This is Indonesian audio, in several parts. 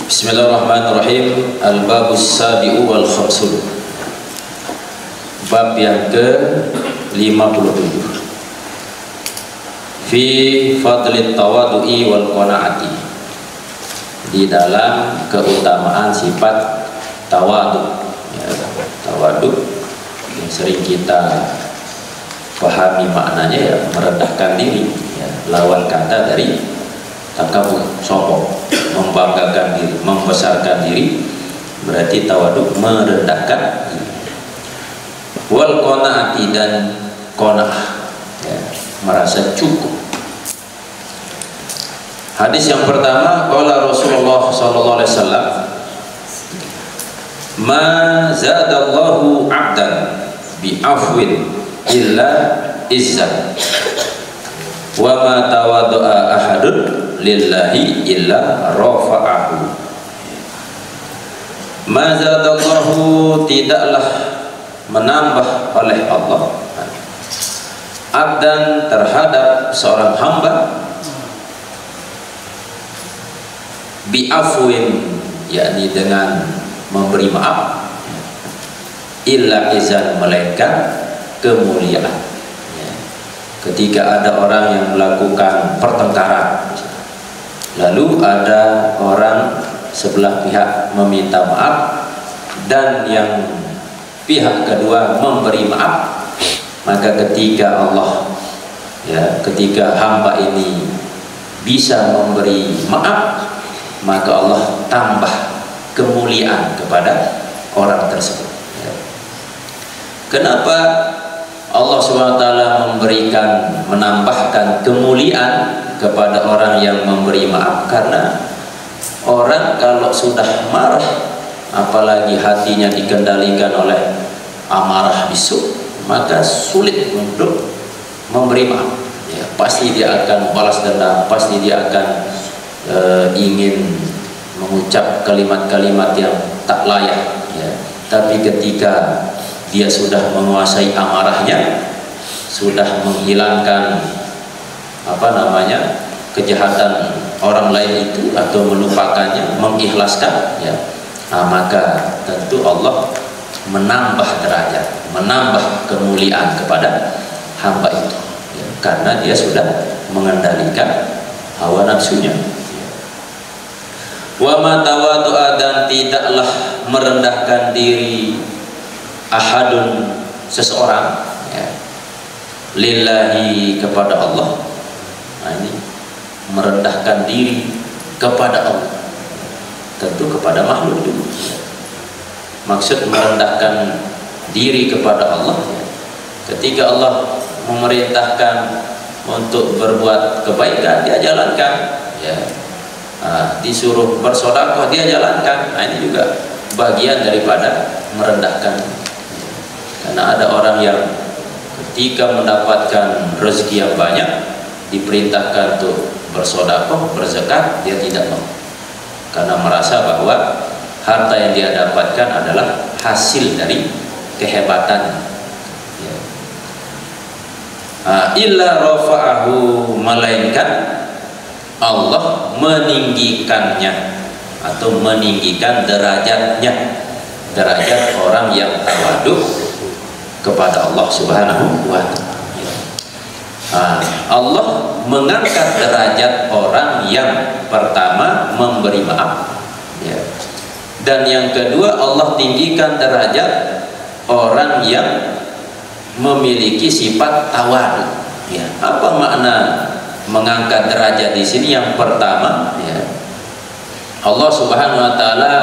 Bismillahirrahmanirrahim. Al-babus sabi'u wal khamsun. Bab yang ke-57. Fi fadlit tawadu'i wal qanaati. Di dalam keutamaan sifat tawadu, ya, tawadu yang sering kita pahami maknanya ya merendahkan diri, ya, lawan kata dari takabur, sombong, membanggakan diri, membesarkan diri, berarti tawadu merendahkan diri. Wal qanaati, dan qanaah, ya, merasa cukup. Hadis yang pertama, qala Rasulullah sallallahu alaihi wasallam, ma zadallahu 'abdan bi afwin illa izzan wa ma tawadda'a ahadun lillahi illa rafa'ahu. Ma zadallahu, tidaklah menambah oleh Allah, abdan, terhadap seorang hamba, bi'afwin, yakni dengan memberi maaf, illa izan, melainkan kemuliaan. Ya. Ketika ada orang yang melakukan pertengkaran, lalu ada orang sebelah pihak meminta maaf dan yang pihak kedua memberi maaf, maka ketika Allah, ya, ketika hamba ini bisa memberi maaf, maka Allah tambah kemuliaan kepada orang tersebut. Ya. Kenapa Allah SWT memberikan, menambahkan kemuliaan kepada orang yang memberi maaf? Karena orang kalau sudah marah, apalagi hatinya dikendalikan oleh amarah bisu, maka sulit untuk memberi maaf. Ya, pasti dia akan balas dendam, pasti dia akan ingin mengucap kalimat-kalimat yang tak layak. Ya. Tapi ketika dia sudah menguasai amarahnya, sudah menghilangkan kejahatan orang lain itu atau melupakannya, mengikhlaskan, ya, maka tentu Allah menambah derajat, menambah kemuliaan kepada hamba itu, ya, karena dia sudah mengendalikan hawa nafsunya. Wa ma tawadu'a, dan tidaklah merendahkan diri ahadun, seseorang, ya, lillahi, kepada Allah. Nah, ini merendahkan diri kepada Allah, tentu kepada makhluk dulu. Maksud merendahkan diri kepada Allah, ya, ketika Allah memerintahkan untuk berbuat kebaikan, dia jalankan, ya. Disuruh bersedekah, dia jalankan. Nah, ini juga bagian daripada merendahkan. Karena ada orang yang ketika mendapatkan rezeki yang banyak, diperintahkan untuk bersedekah, berzakat, dia tidak mau, karena merasa bahwa harta yang dia dapatkan adalah hasil dari kehebatan. Illa rafa'ahu, melainkan Allah meninggikannya atau meninggikan derajatnya, derajat orang yang tawadu kepada Allah Subhanahu wa Ta'ala. Allah mengangkat derajat orang yang pertama memberi maaf, ya. Dan yang kedua, Allah tinggikan derajat orang yang memiliki sifat tawadu. Ya. Apa makna mengangkat derajat di sini? Yang pertama, ya, Allah Subhanahu wa Ta'ala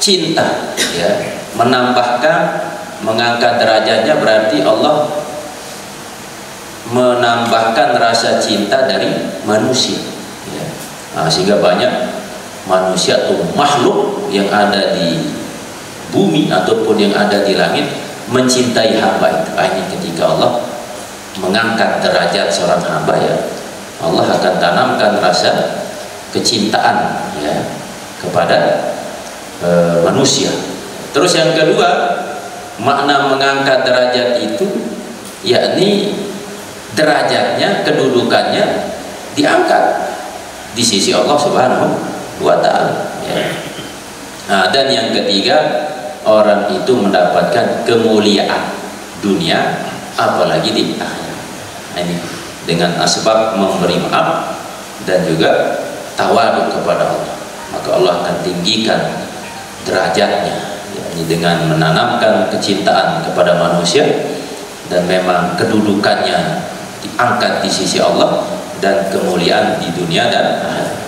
cinta, ya, menambahkan, mengangkat derajatnya, berarti Allah menambahkan rasa cinta dari manusia, ya. Sehingga banyak manusia atau makhluk yang ada di bumi ataupun yang ada di langit mencintai hamba itu. Ini ketika Allah mengangkat derajat seorang hamba, ya, Allah akan tanamkan rasa kecintaan, ya, kepada manusia. Terus yang kedua, makna mengangkat derajat itu yakni derajatnya, kedudukannya diangkat di sisi Allah Subhanahu wa Ta'ala, ya. Nah, dan yang ketiga, orang itu mendapatkan kemuliaan dunia apalagi di akhirat. Nah, ini dengan asbab memberi maaf dan juga tawadhu kepada Allah, maka Allah akan tinggikan derajatnya, yakni dengan menanamkan kecintaan kepada manusia dan memang kedudukannya diangkat di sisi Allah dan kemuliaan di dunia dan akhirat.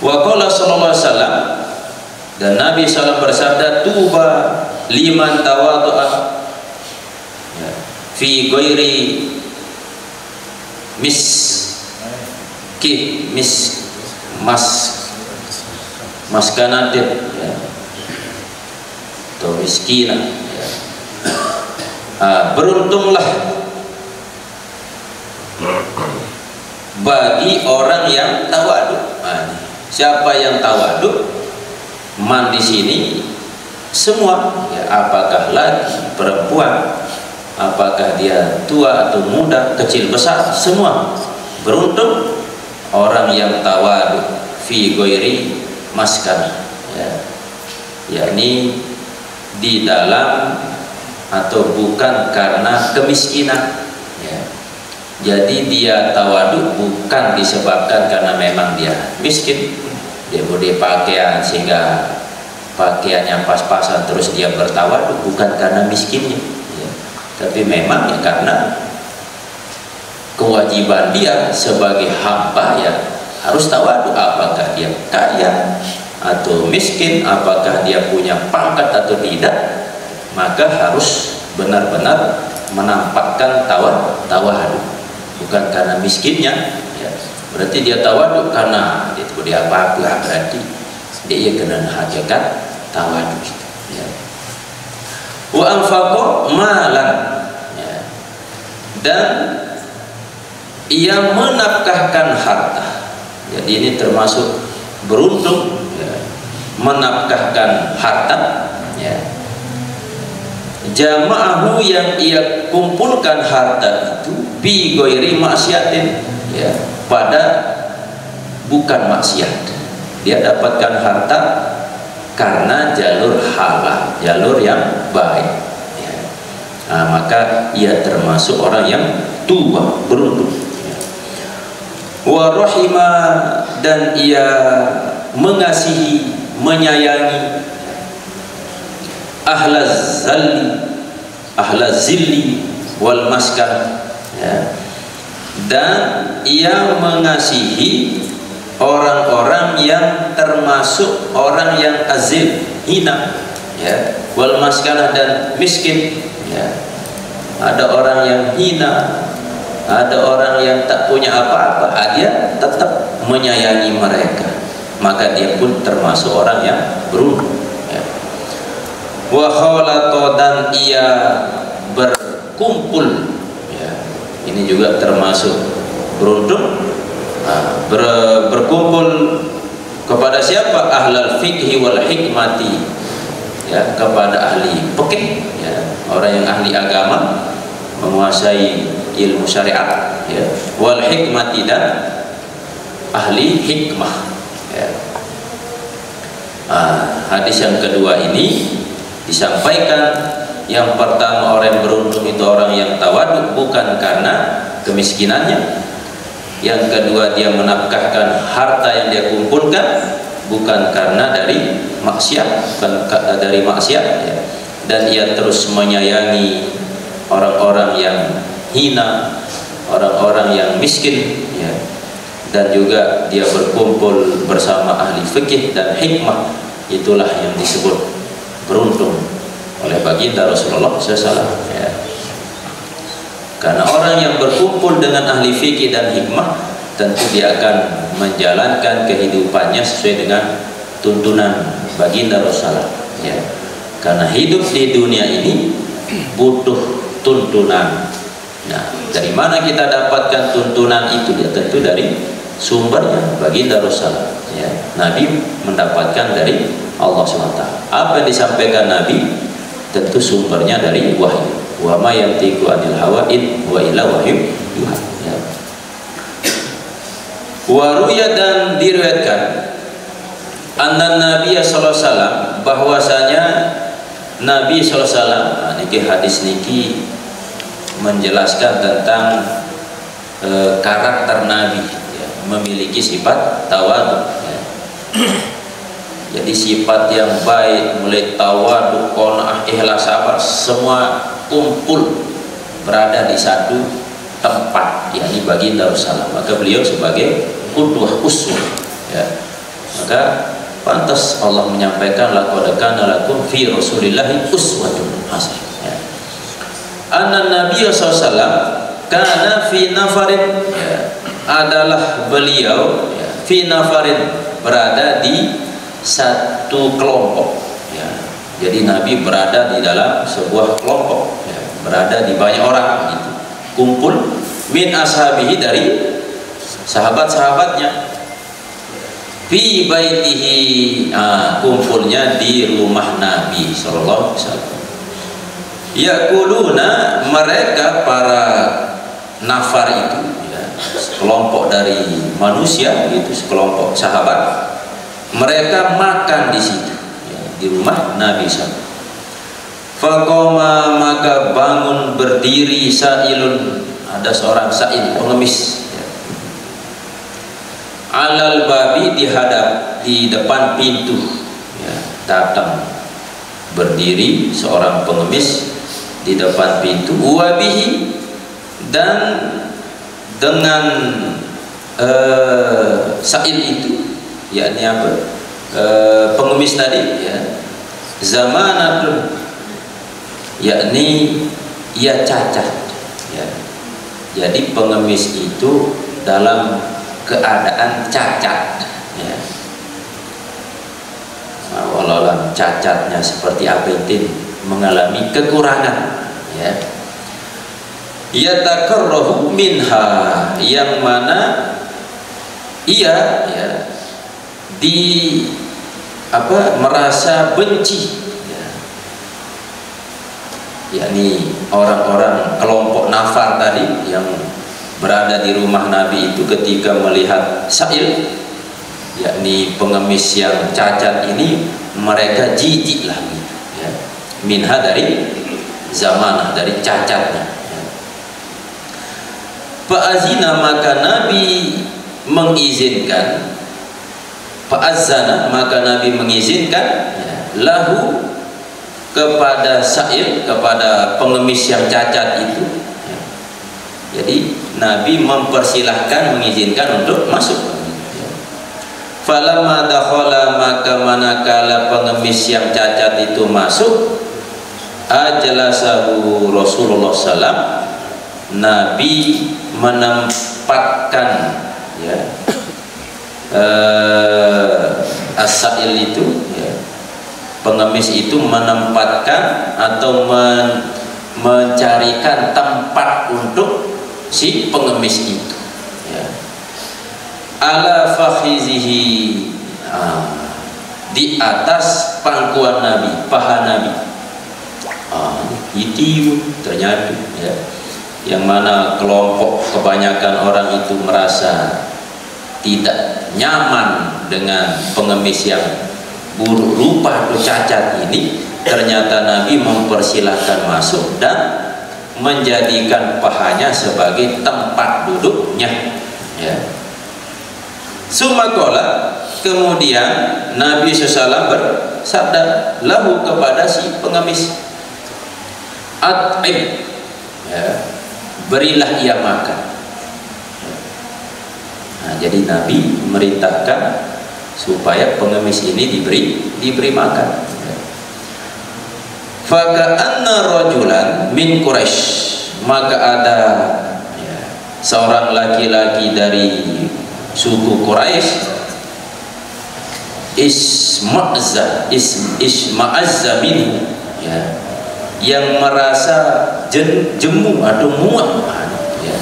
Wa qala sallallahu alaihi wasallam, dan Nabi SAW bersabda, tuba liman tawadhu'a fi ghairi maskanatin, ya, atau miskina, ya. Beruntunglah bagi orang yang tawadhu. Siapa yang tawadhu? Man di sini semua, ya, apakah laki, perempuan, apakah dia tua atau muda, kecil besar, semua beruntung orang yang tawadhu fi ghairi maskan, ya, yakni di dalam atau bukan karena kemiskinan, ya. Jadi dia tawadhu bukan disebabkan karena memang dia miskin, dia beli pakaian sehingga pakaiannya pas-pasan terus dia bertawadhu, bukan karena miskinnya, ya. Tapi memang ya karena kewajiban dia sebagai hamba, ya, harus tawadhu, apakah dia kaya atau miskin, apakah dia punya pangkat atau tidak, maka harus benar-benar menampakkan tawadhu, bukan karena miskinnya, ya. Berarti dia tawadhu karena dia apa-apa, berarti dia kena hakikat tawadhu, ya. Wa anfaqa malan, ya, dan ia menafkahkan harta. Jadi ini termasuk beruntung, ya, menafkahkan harta, ya. Jama'ahu, yang ia kumpulkan harta itu bi ghairi maksiatin, ya, pada bukan maksiat. Dia dapatkan harta karena jalur halal, jalur yang baik, ya. Nah, maka ia termasuk orang yang tua, beruntung, ya. Wa rahima, dan ia mengasihi, menyayangi ahlaz zilli wal maskan, ya. Dan ia mengasihi orang-orang yang termasuk orang yang azil, hina, ya, wal maskanah, dan miskin, ya. Ada orang yang hina, ada orang yang tak punya apa-apa, dia tetap menyayangi mereka, maka dia pun termasuk orang yang beruntung, ya. Wa khalata, dan ia berkumpul, ya, ini juga termasuk beruntung. Berkumpul kepada siapa? Ahlal fikhi wal hikmati, ya, kepada ahli fikih, ya, orang yang ahli agama, menguasai ilmu syariat, ya, wal hikmati, dan ahli hikmah, ya. Hadis yang kedua ini disampaikan, yang pertama orang yang beruntung itu orang yang tawadhu bukan karena kemiskinannya, yang kedua dia menafkahkan harta yang dia kumpulkan bukan karena dari maksiat, ya. Dan ia terus menyayangi orang-orang yang hina, orang-orang yang miskin, ya. Dan juga dia berkumpul bersama ahli fikih dan hikmah, itulah yang disebut beruntung oleh baginda Rasulullah SAW, ya. Karena orang yang berkumpul dengan ahli fikih dan hikmah, tentu dia akan menjalankan kehidupannya sesuai dengan tuntunan baginda Rasulullah, ya. Karena hidup di dunia ini butuh tuntunan. Nah, dari mana kita dapatkan tuntunan itu? Ya, tentu dari sumbernya baginda Rasulullah, ya. Nabi mendapatkan dari Allah SWT. Apa yang disampaikan Nabi tentu sumbernya dari wahyu. Wa ma yantiqu anil hawa in wa illa wahyu yuha, ya. Waruya, dan diriwayatkan anna Nabi sallallahu alaihi wasallam, bahwasanya Nabi sallallahu alaihi wasallam, niki hadis niki menjelaskan tentang karakter Nabi, ya, memiliki sifat tawadu, ya. Jadi sifat yang baik, mulai tawadu, qanaah, ikhlas, sabar, semua kumpul berada di satu tempat, yakni baginda Rasulullah. Maka beliau sebagai qudwah uswah, ya. Maka pantas Allah menyampaikan laqad kana lakum fi Rasulillahi uswatun hasanah, ya. Anna Nabi sallallahu alaihi wasallam kana fi nafarin, ya, adalah beliau, ya, fi nafarin, berada di satu kelompok, ya. Jadi Nabi berada di dalam sebuah kelompok, ya, berada di banyak orang gitu, kumpul min ashabihi, dari sahabat-sahabatnya, fi baitihi, kumpulnya di rumah Nabi sallallahu alaihi wasallam. Yaquluna, mereka para nafar itu, ya, sekelompok dari manusia itu, sekelompok sahabat, mereka makan di situ, ya, di rumah Nabi SAW. Faqoma, maka bangun berdiri, sa'ilun, ada seorang sa'il, pengemis, ya. Alal babi, di depan pintu, ya, datang berdiri seorang pengemis di depan pintu. Wabihi, dan dengan sa'il itu, yakni apa, pengemis tadi, ya, zamanatun, yakni ia cacat, ya. Jadi pengemis itu dalam keadaan cacat, ya. Walau cacatnya seperti apa, itu mengalami kekurangan, ya. Yatakarrahu minha, yang mana ia, ya, merasa benci, ya. Yakni orang-orang kelompok nafar tadi yang berada di rumah Nabi itu ketika melihat sa'il, yakni pengemis yang cacat ini, mereka jijik lah gitu, ya. Minha, dari zamanah, dari cacatnya, ya. Fa'azina, maka Nabi mengizinkan, fa'azzana, maka Nabi mengizinkan, ya, lahu, kepada sa'il, kepada pengemis yang cacat itu, ya. Jadi Nabi mempersilahkan, mengizinkan untuk masuk, ya. Falamma dakhala, maka manakala pengemis yang cacat itu masuk, ajlasahu Rasulullah SAW, Nabi menempatkan, ya, as-sa'il itu, ya, pengemis itu menempatkan atau mencarikan tempat untuk si pengemis itu, ya, ala fakhizihi, di atas pangkuan Nabi, paha Nabi. Itu ternyata, ya, yang mana kelompok kebanyakan orang itu merasa tidak nyaman dengan pengemis yang buruk rupa atau cacat ini, ternyata Nabi mempersilahkan masuk dan menjadikan pahanya sebagai tempat duduknya, ya. Sumakola, kemudian Nabi SAW bersabda lahu, kepada si pengemis, at'im, ya, berilah ia makan. Nah, jadi Nabi memerintahkan supaya pengemis ini diberi makan. Faka'anna rajulan min Quraisy, maka ada, ya, seorang laki-laki dari suku Quraisy, isma'azza minhu, ya, yang merasa jemu atau muak, ya,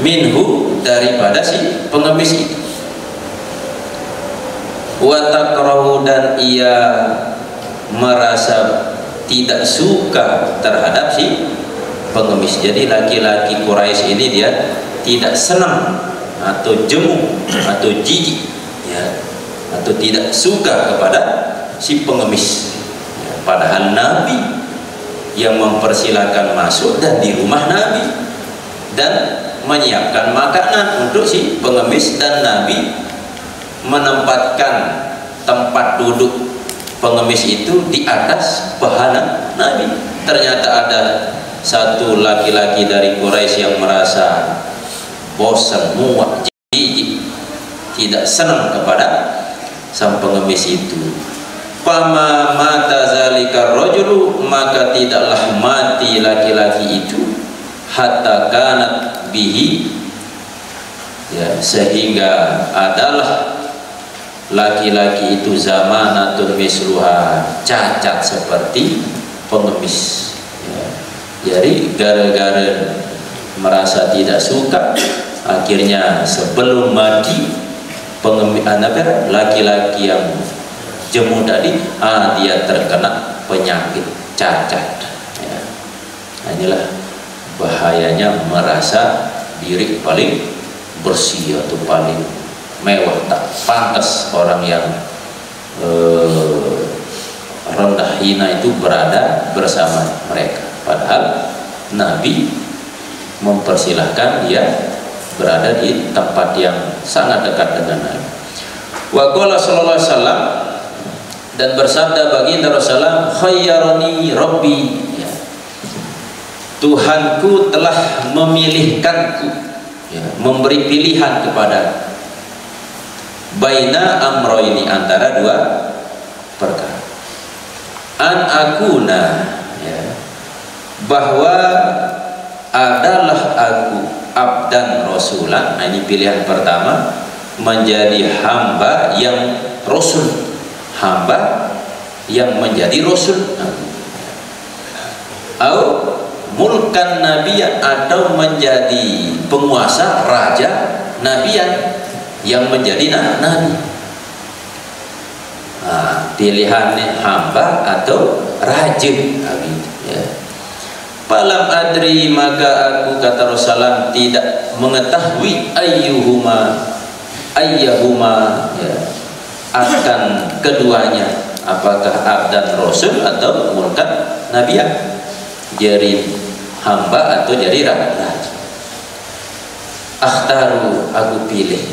minhu, daripada si pengemis itu. Wa takrahu, dan ia merasa tidak suka terhadap si pengemis. Jadi laki-laki Quraisy ini dia tidak senang atau jemu atau jijik, ya, atau tidak suka kepada si pengemis, ya, padahal Nabi yang mempersilahkan masuk dan di rumah Nabi dan menyiapkan makanan untuk si pengemis, dan Nabi menempatkan tempat duduk pengemis itu di atas paha Nabi. Ternyata ada satu laki-laki dari Quraisy yang merasa bosan, muak, jijik, tidak senang kepada sang pengemis itu. Fama mata zalika rajulu, maka tidaklah mati laki-laki itu, hatta kanat bihi, ya, sehingga adalah laki-laki itu zamanatun misluha, cacat seperti pengemis, ya. Jadi gara-gara merasa tidak suka, akhirnya sebelum mati pengemis, laki-laki yang jemu tadi, dia terkena penyakit cacat, ya. Inilah bahayanya merasa diri paling bersih atau paling mewah. Tak pantas orang yang rendah hina itu berada bersama mereka, padahal Nabi mempersilahkan dia berada di tempat yang sangat dekat dengan Nabi. Wa qala sallallahu alaihi wasallam, dan bersabda baginda Rasulullah, khayyarani rabbi, ya, Tuhanku telah memilihkanku, ya, memberi pilihan kepada baina amroini, antara dua perkara. An akuna, ya, bahwa adalah aku abdan rasulan. Nah, ini pilihan pertama, menjadi hamba yang rasul, hamba yang menjadi rasul, atau mulkan nabiyan, atau menjadi penguasa raja nabiyan yang menjadi nabi. Nah, pilihannya hamba atau raja, ya. Falam adri, maka aku, kata Rasulullah, tidak mengetahui ayyuhuma, ya, akan keduanya, apakah abdan rasul atau mulkan nabiyan, jadi hamba atau jadi raja. Akhtaru, aku pilih.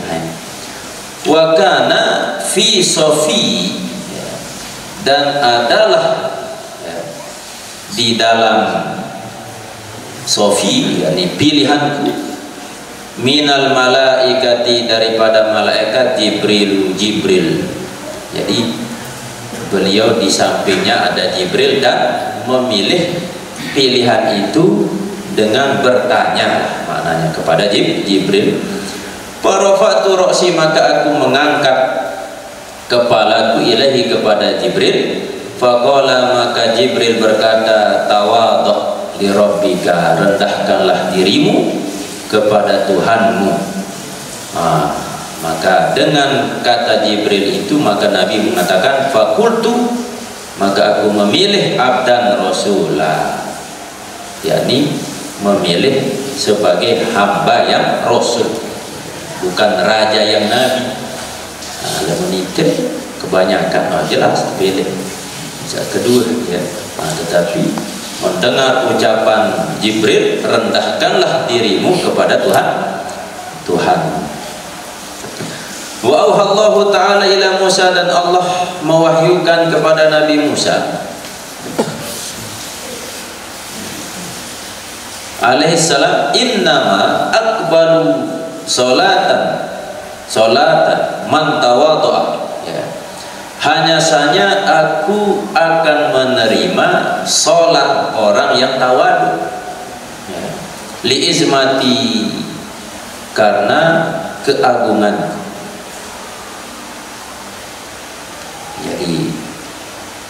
Wa kana fi sofi, ya, dan adalah, ya, di dalam sofi, yakni pilihanku, minal malaikati, daripada malaikat, Jibril. Jadi beliau di sampingnya ada Jibril, dan memilih pilihan itu dengan bertanya, maknanya kepada Jibril. Farafatu ra'si, maka aku mengangkat kepalaku ilahi, kepada Jibril. Faqala, maka Jibril berkata, tawadhu li rabbika, rendahkanlah dirimu kepada Tuhanmu. Maka dengan kata Jibril itu, maka Nabi mengatakan, fakultu, maka aku memilih abdan rasulah, yakni memilih sebagai hamba yang rasul, bukan raja yang nabi. Nah, menikah kebanyakan jelas pilih kedua, ya. Tetapi mendengar ucapan Jibril, rendahkanlah dirimu kepada Tuhan. Wa auhallahu ta'ala ila Musa, dan Allah mewahyukan kepada Nabi Musa alaihissalam, innama akbalu solatan man tawadhu'a, ya, hanya saja aku akan menerima solat orang yang tawadu, ya, liizmati, karena keagungan. Jadi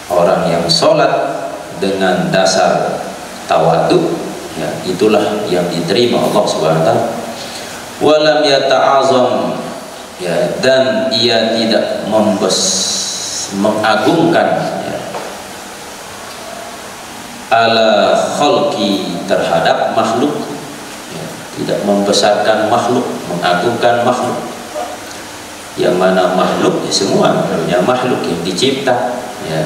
orang yang sholat dengan dasar tawadu, ya, itulah yang diterima Allah Subhanahu wa taala. Walam yata'azam, ya, dan ia tidak mengagungkan, ya, ala khalqi, terhadap makhluk, ya, tidak membesarkan makhluk, mengagungkan makhluk. Yang mana makhluk ya semua namanya makhluk yang dicipta, ya.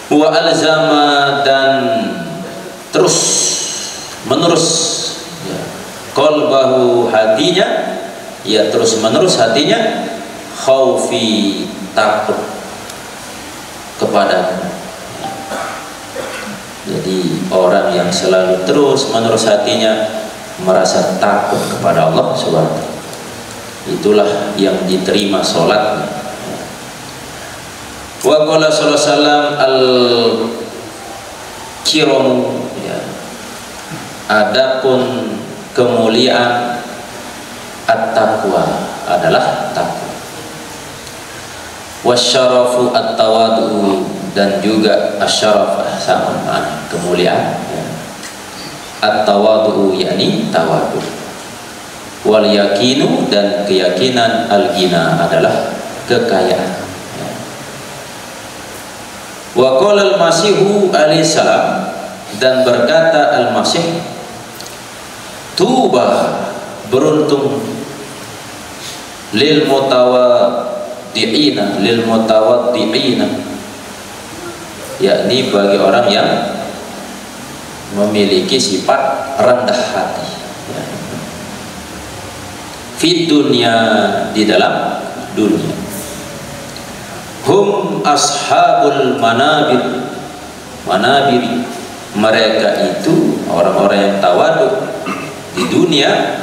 Wa alzama, dan terus menerus, ya, qalbahu, hatinya, ya terus menerus hatinya, khaufi, takut kepada. Jadi orang yang selalu terus menerus hatinya merasa takut kepada Allah SWT, itulah yang diterima sholatnya. Wa qala sallallahu alaihi wasallam al-kiram, ya, adapun kemuliaan at-taqwa adalah takwa. Wasyarafu at-tawadu, dan juga asyaraf sama makna kemuliaan, ya. At-tawadu yakni tawadu. Wal yakinu, dan keyakinan, al-ghina adalah kekayaan. Wa qala al-masihu alaihi salam, dan berkata al-masih, tuba, beruntung, lil mutawaddi'ina, yakni bagi orang yang memiliki sifat rendah hati, ya. Fid dunya, di dalam dunia. Hum ashabul manabir, mereka itu orang-orang yang tawadhu di dunia,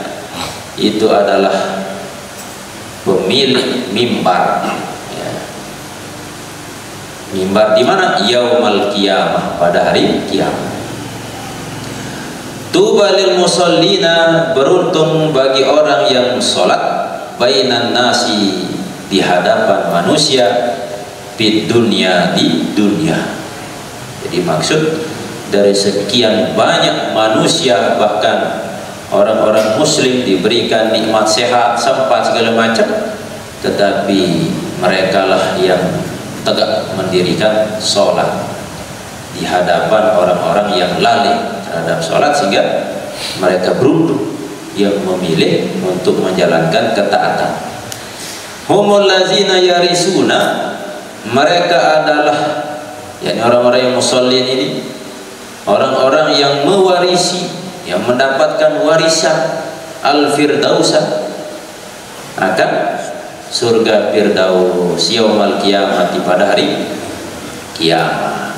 itu adalah pemilik mimbar, ya. Mimbar di mana? Yaumal qiyamah, pada hari kiamat. Tuba lil musallina, beruntung bagi orang yang sholat, bainan nasi, di hadapan manusia, di dunia, di dunia. Jadi maksud dari sekian banyak manusia, bahkan orang-orang muslim diberikan nikmat sehat, sempat segala macam, tetapi merekalah yang tegak mendirikan sholat di hadapan orang-orang yang lalai terhadap sholat, sehingga mereka beruntung yang memilih untuk menjalankan ketaatan. Humul lazina yarisuna, mereka adalah, yakni orang-orang yang musallin ini, orang-orang yang mewarisi, yang mendapatkan warisan al-firdausa, akan surga firdaus yaumal qiyamah, pada hari kiamat.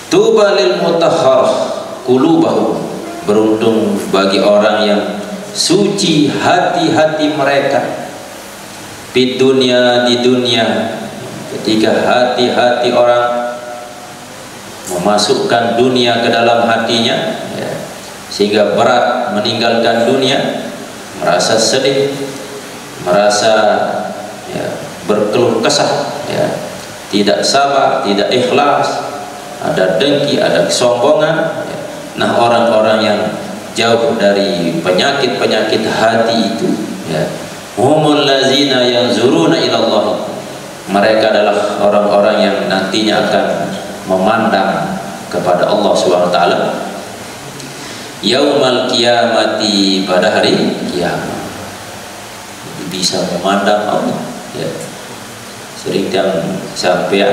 Tuba lil mutahharah qulubahum, beruntung bagi orang yang suci hati-hati mereka, di dunia, di dunia. Ketika hati-hati orang memasukkan dunia ke dalam hatinya, ya, sehingga berat meninggalkan dunia, merasa sedih, merasa, ya, berkeluh kesah, ya, tidak sabar, tidak ikhlas, ada dengki, ada kesombongan, ya. Nah, orang-orang yang jauh dari penyakit-penyakit hati itu, ya, humul lazina yanzuruna ilallah, mereka adalah orang-orang yang nantinya akan memandang kepada Allah SWT yaumal qiyamati, pada hari kiamat. Bisa memandang Allah, ya. Sering sampai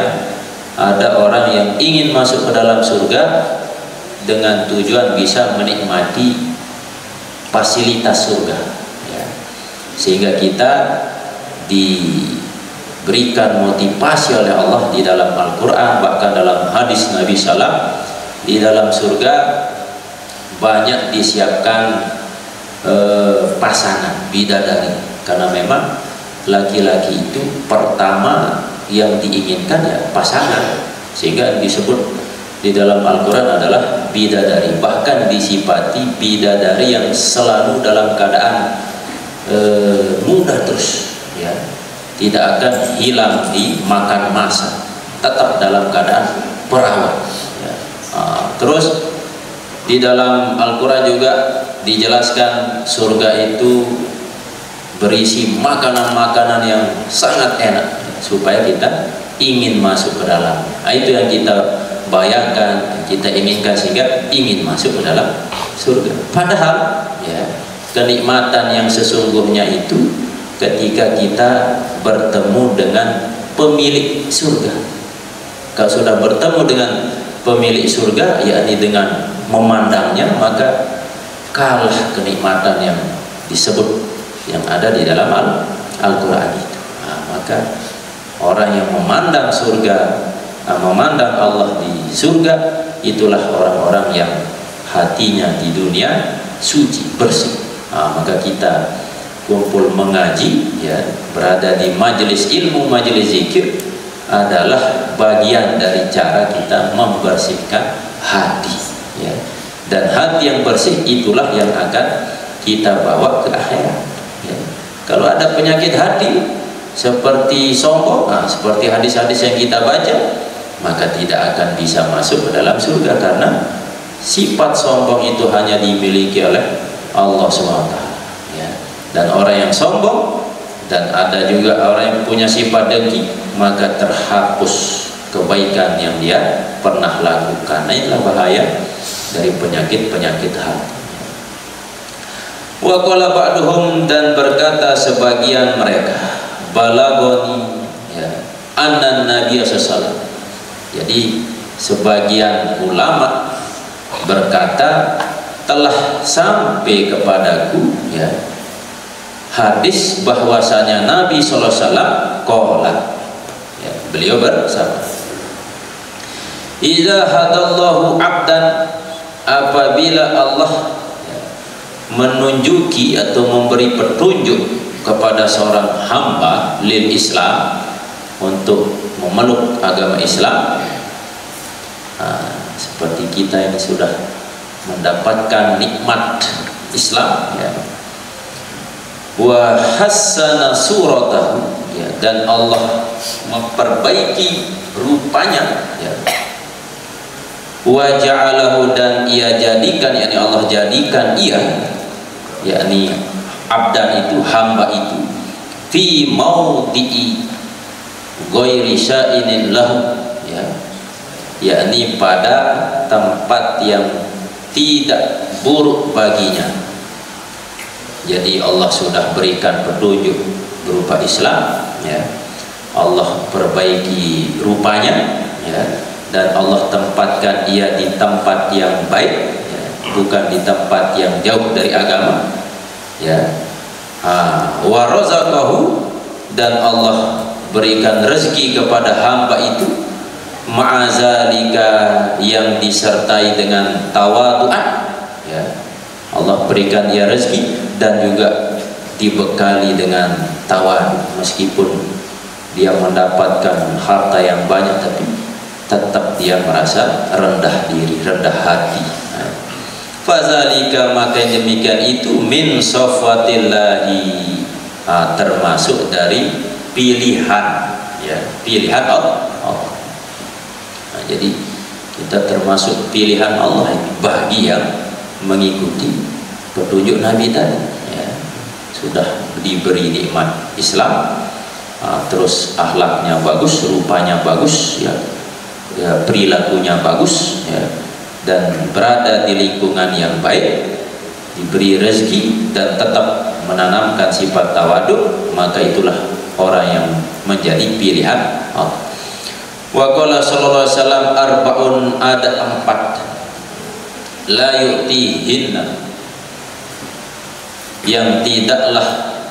ada orang yang ingin masuk ke dalam surga dengan tujuan bisa menikmati fasilitas surga, ya. Sehingga kita diberikan motivasi oleh Allah di dalam Al-Quran, bahkan dalam hadis Nabi SAW, di dalam surga banyak disiapkan pasangan bidadari, karena memang laki-laki itu pertama yang diinginkan, ya, pasangan, sehingga disebut di dalam Al-Quran adalah bidadari. Bahkan disifati bidadari yang selalu dalam keadaan muda terus, ya, tidak akan hilang dimakan masa, tetap dalam keadaan perawan, ya. Terus di dalam Al-Quran juga dijelaskan surga itu berisi makanan-makanan yang sangat enak, supaya kita ingin masuk ke dalam. Nah, itu yang kita bayangkan, kita inginkan sehingga ingin masuk ke dalam surga. Padahal ya, kenikmatan yang sesungguhnya itu ketika kita bertemu dengan pemilik surga. Kalau sudah bertemu dengan pemilik surga, yakni dengan memandangnya, maka kalah kenikmatan yang disebut yang ada di dalam Al-Quran itu. Nah, maka orang yang memandang surga, memandang Allah di surga, itulah orang-orang yang hatinya di dunia suci, bersih. Nah, maka kita kumpul mengaji, ya, berada di majelis ilmu, majelis zikir adalah bagian dari cara kita membersihkan hati, ya. Dan hati yang bersih itulah yang akan kita bawa ke akhirat, ya. Kalau ada penyakit hati seperti sombong, seperti hadis-hadis yang kita baca, maka tidak akan bisa masuk ke dalam surga, karena sifat sombong itu hanya dimiliki oleh Allah SWT, ya. Dan orang yang sombong, dan ada juga orang yang punya sifat dengki, maka terhapus kebaikan yang dia pernah lakukan. Nah, itulah bahaya dari penyakit-penyakit hati. Wa qala ba'duhum, dan berkata sebagian mereka, balagoni, ya, anna Nabi sallallahu. Jadi sebagian ulama berkata, telah sampai kepadaku, ya, hadis bahwasanya Nabi sallallahu alaihi wasallam qala, ya, beliau bersabda, idza hadallahu 'abdan, apabila Allah, ya, menunjuki atau memberi petunjuk kepada seorang hamba lil Islam, untuk memeluk agama Islam, seperti kita ini sudah mendapatkan nikmat Islam, ya, wa hassana suratahu, ya, dan Allah memperbaiki rupanya, ya, wa ja'alahu, dan ia jadikan, yakni Allah jadikan ia, yakni abdan itu, hamba itu, fi maudhi'i ghairi sya'inin lahu, ya, yakni pada tempat yang tidak buruk baginya. Jadi Allah sudah berikan petunjuk berupa Islam, ya, Allah perbaiki rupanya, ya, dan Allah tempatkan ia di tempat yang baik, ya, bukan di tempat yang jauh dari agama, ya. Wa razaqahu, dan Allah berikan rezeki kepada hamba itu, ma'azalika, yang disertai dengan tawadu'an, ya, Allah berikan dia rezeki dan juga dibekali dengan tawadu, meskipun dia mendapatkan harta yang banyak, tapi tetap dia merasa rendah diri, rendah hati. Fazalika, maka yang demikian itu, min safwatillahi, termasuk dari pilihan, ya, pilihan Allah. Nah, jadi kita termasuk pilihan Allah bagi yang mengikuti petunjuk Nabi tadi, ya. Sudah diberi nikmat Islam, terus akhlaknya bagus, rupanya bagus, ya, ya, perilakunya bagus, ya, dan berada di lingkungan yang baik, diberi rezeki dan tetap menanamkan sifat tawaduk, maka itulah orang yang menjadi pilihan Allah. Wa qala sallallahu alaihi wasallam, arbaun, ada 4, la yu'tihinna, yang tidaklah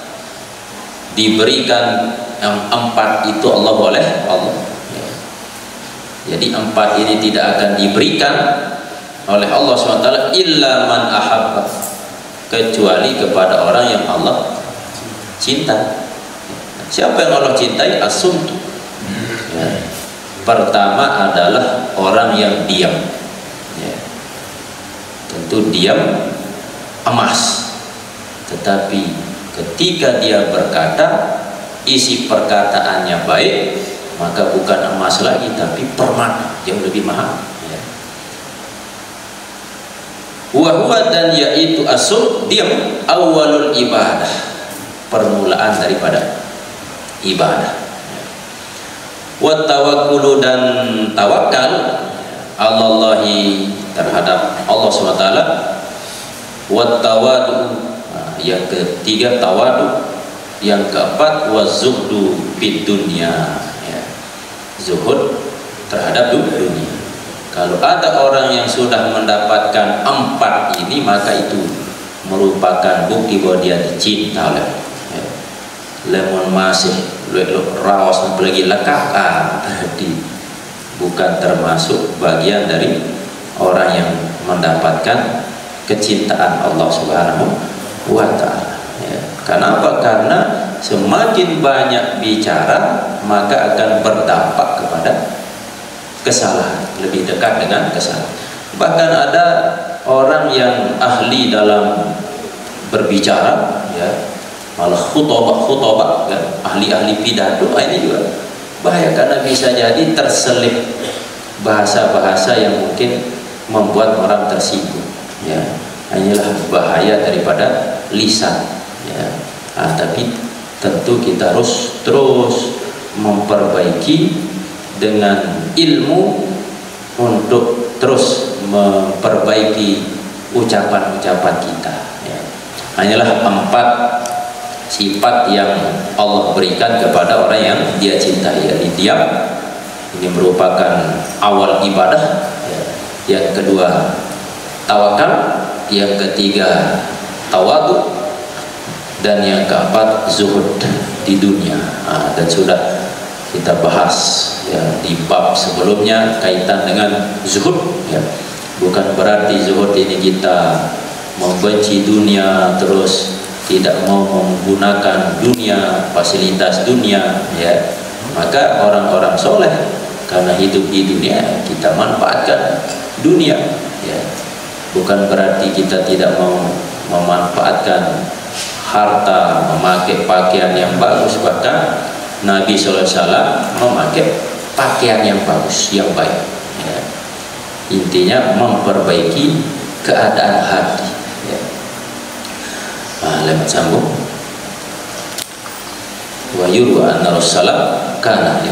diberikan, yang 4 itu Allah boleh, Allah, ya. Jadi 4 ini tidak akan diberikan oleh Allah SWT illa man ahabba, kecuali kepada orang yang Allah cinta. Siapa yang Allah cintai? As-sumtu, ya. Pertama adalah orang yang diam, ya. Tentu diam emas, tetapi ketika dia berkata, isi perkataannya baik, maka bukan emas lagi, tapi permata yang lebih mahal, ya. Wahwa, dan yaitu asum, diam, awalul ibadah, permulaan daripada ibadah. Wa tawakkulu, dan tawakal, Allahi terhadap Allah SWT, wat tawadu, yang ketiga tawadu, yang keempat wazuhdu bid dunya, ya, zuhud terhadap dunia. Kalau ada orang yang sudah mendapatkan empat ini, maka itu merupakan bukti bahwa dia dicinta oleh, ya. Lemon masih rawas apalagi lekak, berarti bukan termasuk bagian dari orang yang mendapatkan kecintaan Allah Subhanahu wa Ta'ala, ya. Kenapa? Karena semakin banyak bicara maka akan berdampak kepada kesalahan, lebih dekat dengan kesalahan. Bahkan ada orang yang ahli dalam berbicara, ya, malah khutbah, ya, ahli pidato, ini juga bahaya karena bisa jadi terselip bahasa-bahasa yang mungkin membuat orang tersinggung, ya. Inilah bahaya daripada lisan, ya. Tapi tentu kita harus terus memperbaiki dengan ilmu untuk terus memperbaiki ucapan-ucapan kita, ya. Inilah empat sifat yang Allah berikan kepada orang yang dia cintai, yaitu diam, ini merupakan awal ibadah, ya. Yang kedua tawakal, yang ketiga tawadu, dan yang keempat zuhud di dunia. Dan sudah kita bahas, ya, di bab sebelumnya kaitan dengan zuhud, ya. Bukan berarti zuhud ini kita membenci dunia, terus tidak mau menggunakan dunia, fasilitas dunia, ya. Maka orang-orang soleh karena hidup di dunia kita manfaatkan dunia, ya. Bukan berarti kita tidak mau memanfaatkan harta, memakai pakaian yang bagus. Bahkan Nabi SAW memakai pakaian yang bagus, yang baik, ya. Intinya memperbaiki keadaan hati, ya. Lewat sambung wa yurwa anna Rasulullah kana